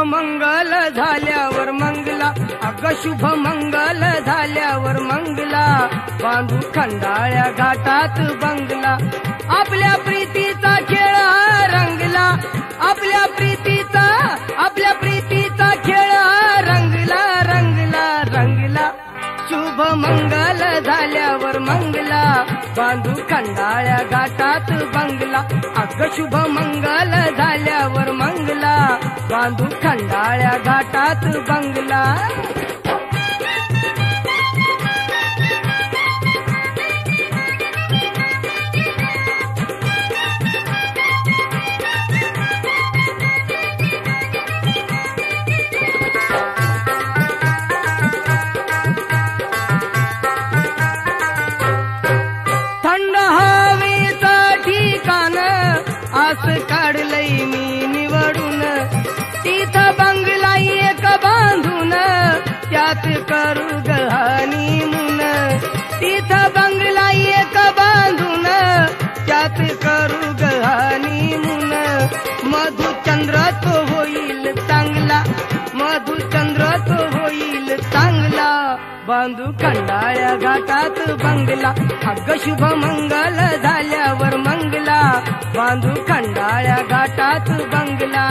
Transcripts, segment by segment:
मंगल झाल्यावर मंगला, अग शुभ मंगल झाल्यावर मंगला, बांधू खंडाळ्या घाटात बंगला, आपल्या प्रीतीचा खेळ रंगला, आपल्या प्रीतीचा खेळ रंगला रंगला रंगला, शुभ मंगल झाल्यावर मंगला, बांधू खंडाळ्या घाटात बंगला, अग शुभ मंगल झाल्यावर मंगला, बांधू खंडाळ्या घाटात बंगला. आस काढलंय मी निवडून, तिथं बंगला एक बांधून, त्यात करू गहानी मुन, तिथं बंगला एक बांधून, त्यात करू गहानी मुन, मधुचंद्र तो होईल चांगला, मधुचंद्र तो होईल चांगला, बांधू खंडाळ्या घाटात बंगला, अग शुभ मंगल झाल्यावर मंगला, बांधू खंडाळ्या घाटात बंगला.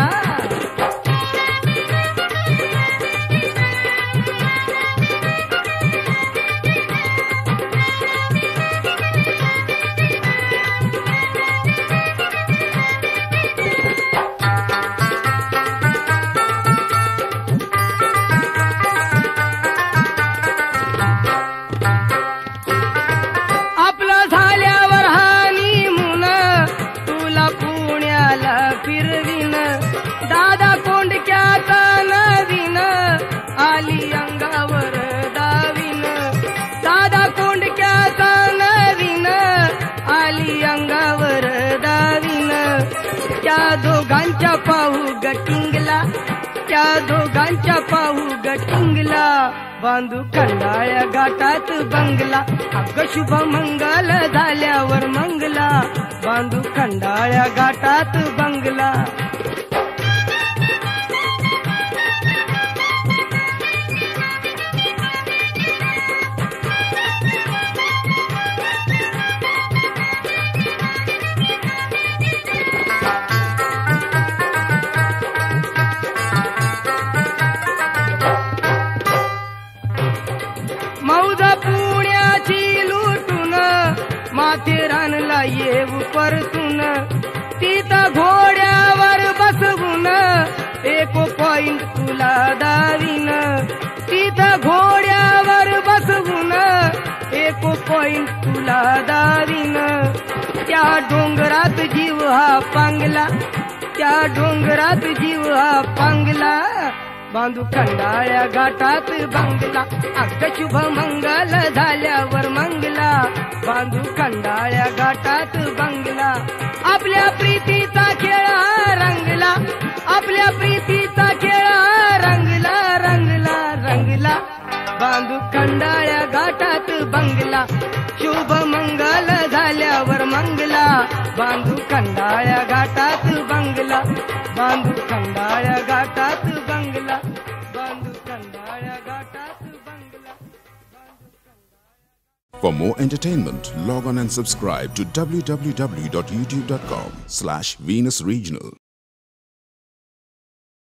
फिरवीन दादा कोंडक्याचा नवीन, आली अंगावर दावीन, दादा कोंडक्याचा नवीन, आली अंगावर दावीन, त्या दोघांच्या पाहू गटिंगला, त्या दोघांच्या पाहू गटिंगला, बांधू खंडाळ्या घाटात बंगला, अग शुभ मंगल झाल्यावर मंगला, बांधू खंडाळ्या घाटात बंगला. मौज पुण्याची लुटून, माथेरानला येऊ परतून, तिथं घोड्यावर बसवून, एक पॉइंट तुला दावीन, तिथं घोड्यावर बसवून, एक पॉइंट तुला दावीन, त्या डोंगरात जीव हा पांगला, त्या डोंगरात जीव हा पांगला, बांधू खंडाळ्या घाटात बंगला, अग शुभ मंगल झाल्यावर मंगला, बांधू खंडाळ्या घाटात बंगला, आपल्या प्रीतीचा खेळ रंगला, आपल्या प्रीतीचा खेळ रंगला रंगला रंगला, बांधू खंडाळ्या घाटात बंगला, शुभ मंगल झाल्यावर मंगला, बांधू खंडाळ्या घाटात बंगला, बांधू खंडाळ्या घाटात बंगला, बांधू खंडाळ्या घाटात बंगला. For more entertainment, log on and subscribe to www.youtube.com/Venus Regional.